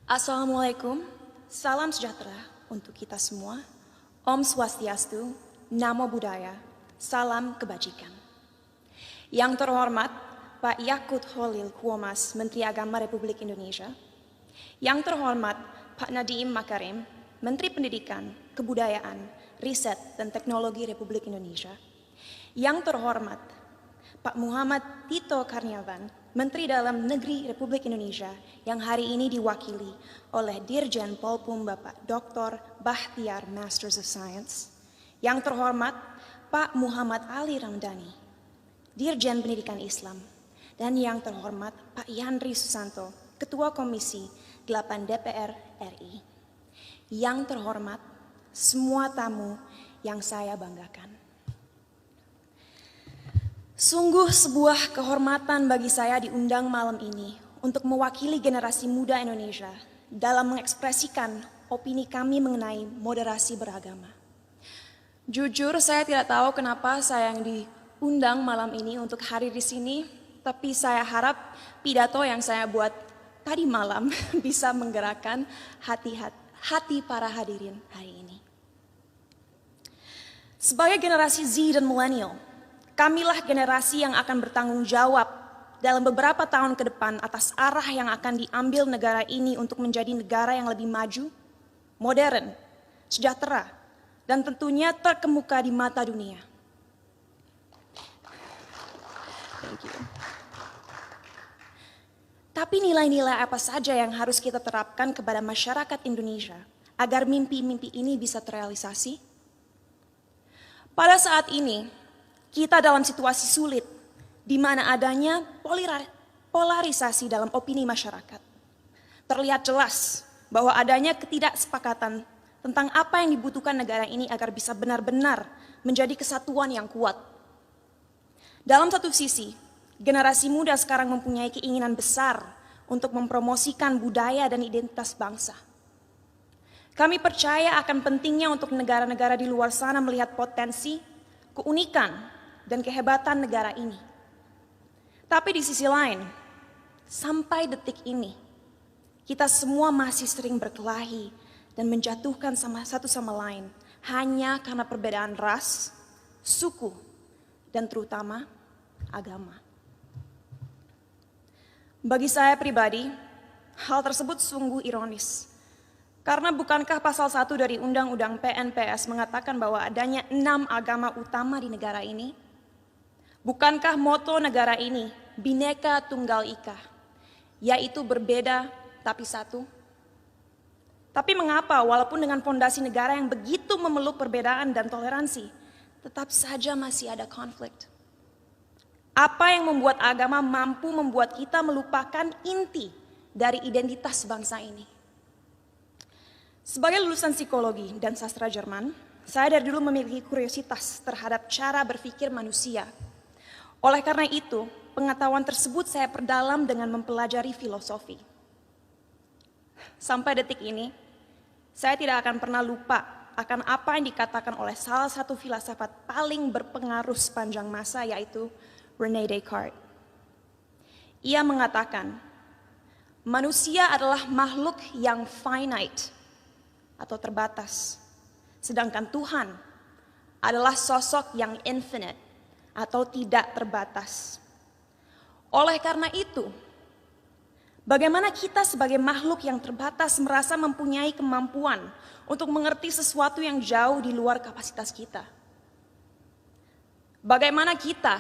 Assalamualaikum, salam sejahtera untuk kita semua. Om Swastiastu, Namo Buddhaya, salam kebajikan. Yang terhormat Pak Yakut Holil Kuomas, Menteri Agama Republik Indonesia. Yang terhormat Pak Nadiem Makarim, Menteri Pendidikan, Kebudayaan, Riset dan Teknologi Republik Indonesia. Yang terhormat Pak Muhammad Tito Karnavian, Menteri Dalam Negeri Republik Indonesia yang hari ini diwakili oleh Dirjen Polpum Bapak Dr. Bahtiar Masters of Science. Yang terhormat Pak Muhammad Ali Ramdhani, Dirjen Pendidikan Islam. Dan yang terhormat Pak Yandri Susanto, Ketua Komisi 8 DPR RI. Yang terhormat semua tamu yang saya banggakan. Sungguh sebuah kehormatan bagi saya diundang malam ini untuk mewakili generasi muda Indonesia dalam mengekspresikan opini kami mengenai moderasi beragama. Jujur saya tidak tahu kenapa saya yang diundang malam ini untuk hadir di sini, tapi saya harap pidato yang saya buat tadi malam bisa menggerakkan hati para hadirin hari ini. Sebagai generasi Z dan milenial, kamilah generasi yang akan bertanggung jawab dalam beberapa tahun ke depan atas arah yang akan diambil negara ini untuk menjadi negara yang lebih maju, modern, sejahtera, dan tentunya terkemuka di mata dunia. Tapi nilai-nilai apa saja yang harus kita terapkan kepada masyarakat Indonesia agar mimpi-mimpi ini bisa terrealisasi? Pada saat ini, kita dalam situasi sulit, di mana adanya polarisasi dalam opini masyarakat. Terlihat jelas bahwa adanya ketidaksepakatan tentang apa yang dibutuhkan negara ini agar bisa benar-benar menjadi kesatuan yang kuat. Dalam satu sisi, generasi muda sekarang mempunyai keinginan besar untuk mempromosikan budaya dan identitas bangsa. Kami percaya akan pentingnya untuk negara-negara di luar sana melihat potensi, keunikan, dan kehebatan negara ini. Tapi di sisi lain, sampai detik ini, kita semua masih sering berkelahi dan menjatuhkan satu sama lain hanya karena perbedaan ras, suku, dan terutama agama. Bagi saya pribadi, hal tersebut sungguh ironis. Karena bukankah pasal 1 dari Undang-Undang PNPS mengatakan bahwa adanya 6 agama utama di negara ini? Bukankah moto negara ini Bhinneka Tunggal Ika, yaitu berbeda tapi satu? Tapi mengapa walaupun dengan fondasi negara yang begitu memeluk perbedaan dan toleransi, tetap saja masih ada konflik? Apa yang membuat agama mampu membuat kita melupakan inti dari identitas bangsa ini? Sebagai lulusan psikologi dan sastra Jerman, saya dari dulu memiliki kuriositas terhadap cara berpikir manusia. Oleh karena itu, pengetahuan tersebut saya perdalam dengan mempelajari filosofi. Sampai detik ini, saya tidak akan pernah lupa akan apa yang dikatakan oleh salah satu filsafat paling berpengaruh sepanjang masa, yaitu René Descartes. Ia mengatakan, manusia adalah makhluk yang finite atau terbatas, sedangkan Tuhan adalah sosok yang infinite atau tidak terbatas. Oleh karena itu, bagaimana kita sebagai makhluk yang terbatas merasa mempunyai kemampuan untuk mengerti sesuatu yang jauh di luar kapasitas kita? Bagaimana kita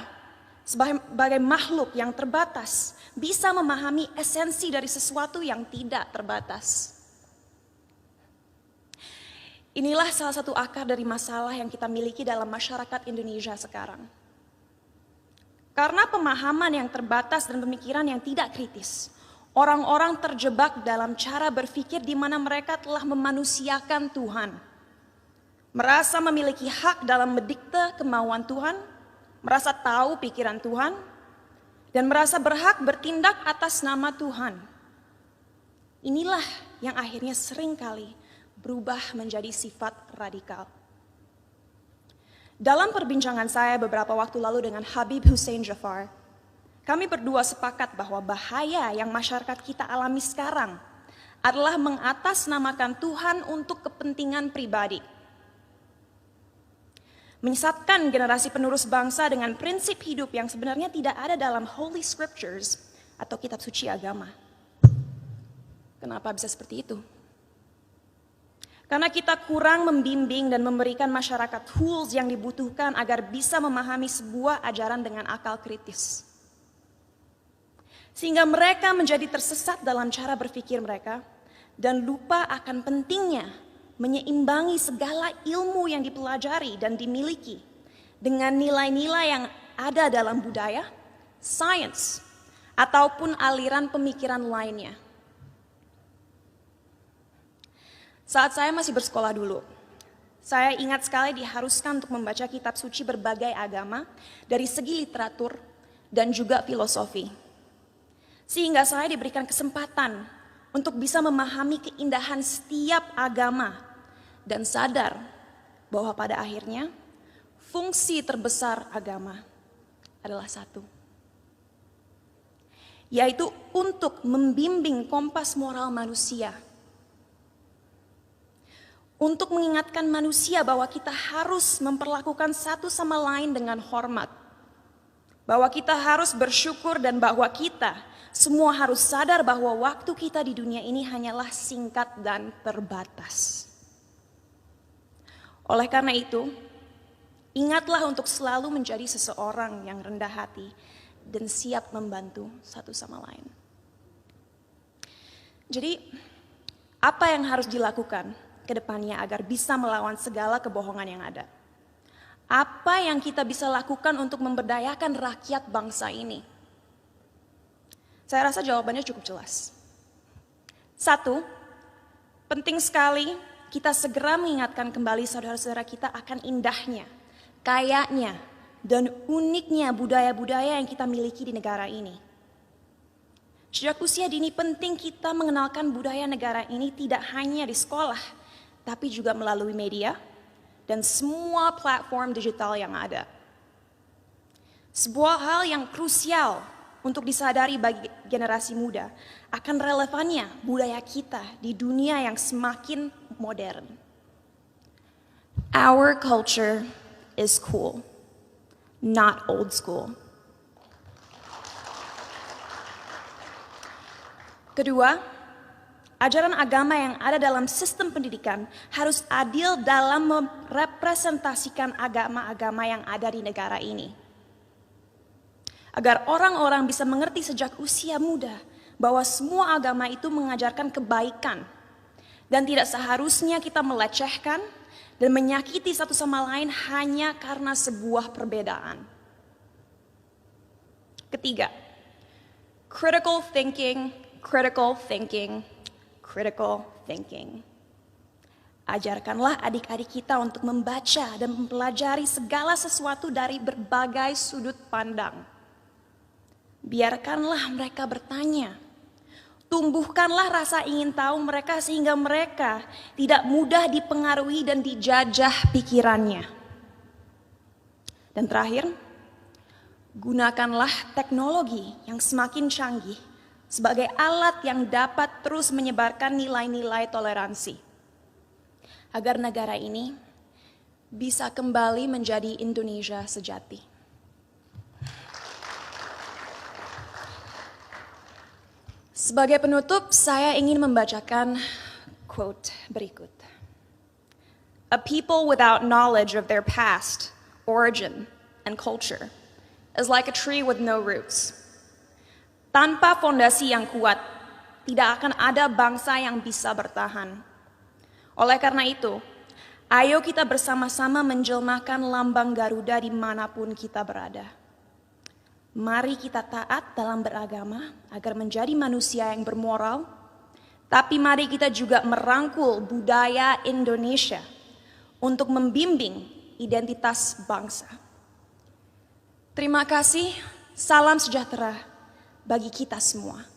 sebagai makhluk yang terbatas bisa memahami esensi dari sesuatu yang tidak terbatas? Inilah salah satu akar dari masalah yang kita miliki dalam masyarakat Indonesia sekarang. Karena pemahaman yang terbatas dan pemikiran yang tidak kritis, orang-orang terjebak dalam cara berpikir di mana mereka telah memanusiakan Tuhan. Merasa memiliki hak dalam mendikte kemauan Tuhan, merasa tahu pikiran Tuhan, dan merasa berhak bertindak atas nama Tuhan. Inilah yang akhirnya seringkali berubah menjadi sifat radikal. Dalam perbincangan saya beberapa waktu lalu dengan Habib Hussein Jafar, kami berdua sepakat bahwa bahaya yang masyarakat kita alami sekarang adalah mengatasnamakan Tuhan untuk kepentingan pribadi. Menyesatkan generasi penerus bangsa dengan prinsip hidup yang sebenarnya tidak ada dalam Holy Scriptures atau kitab suci agama. Kenapa bisa seperti itu? Karena kita kurang membimbing dan memberikan masyarakat tools yang dibutuhkan agar bisa memahami sebuah ajaran dengan akal kritis. Sehingga mereka menjadi tersesat dalam cara berpikir mereka dan lupa akan pentingnya menyeimbangi segala ilmu yang dipelajari dan dimiliki dengan nilai-nilai yang ada dalam budaya, sains, ataupun aliran pemikiran lainnya. Saat saya masih bersekolah dulu, saya ingat sekali diharuskan untuk membaca kitab suci berbagai agama dari segi literatur dan juga filosofi. Sehingga saya diberikan kesempatan untuk bisa memahami keindahan setiap agama dan sadar bahwa pada akhirnya fungsi terbesar agama adalah satu, yaitu untuk membimbing kompas moral manusia. Untuk mengingatkan manusia bahwa kita harus memperlakukan satu sama lain dengan hormat. Bahwa kita harus bersyukur dan bahwa kita semua harus sadar bahwa waktu kita di dunia ini hanyalah singkat dan terbatas. Oleh karena itu, ingatlah untuk selalu menjadi seseorang yang rendah hati dan siap membantu satu sama lain. Jadi, apa yang harus dilakukan ke depannya agar bisa melawan segala kebohongan yang ada? Apa yang kita bisa lakukan untuk memberdayakan rakyat bangsa ini? Saya rasa jawabannya cukup jelas. Satu, penting sekali kita segera mengingatkan kembali saudara-saudara kita akan indahnya, kayanya, dan uniknya budaya-budaya yang kita miliki di negara ini. Sejak usia dini penting kita mengenalkan budaya negara ini tidak hanya di sekolah, tapi juga melalui media dan semua platform digital yang ada. Sebuah hal yang krusial untuk disadari bagi generasi muda akan relevannya budaya kita di dunia yang semakin modern. Our culture is cool, not old school. Kedua, ajaran agama yang ada dalam sistem pendidikan harus adil dalam merepresentasikan agama-agama yang ada di negara ini. Agar orang-orang bisa mengerti sejak usia muda bahwa semua agama itu mengajarkan kebaikan dan tidak seharusnya kita melecehkan dan menyakiti satu sama lain hanya karena sebuah perbedaan. Ketiga, critical thinking. Ajarkanlah adik-adik kita untuk membaca dan mempelajari segala sesuatu dari berbagai sudut pandang. Biarkanlah mereka bertanya. Tumbuhkanlah rasa ingin tahu mereka sehingga mereka tidak mudah dipengaruhi dan dijajah pikirannya. Dan terakhir, gunakanlah teknologi yang semakin canggih sebagai alat yang dapat terus menyebarkan nilai-nilai toleransi. Agar negara ini bisa kembali menjadi Indonesia sejati. Sebagai penutup, saya ingin membacakan quote berikut. A people without knowledge of their past, origin, and culture is like a tree with no roots. Tanpa fondasi yang kuat, tidak akan ada bangsa yang bisa bertahan. Oleh karena itu, ayo kita bersama-sama menjelmakan lambang Garuda dimanapun kita berada. Mari kita taat dalam beragama agar menjadi manusia yang bermoral, tapi mari kita juga merangkul budaya Indonesia untuk membimbing identitas bangsa. Terima kasih, salam sejahtera bagi kita semua.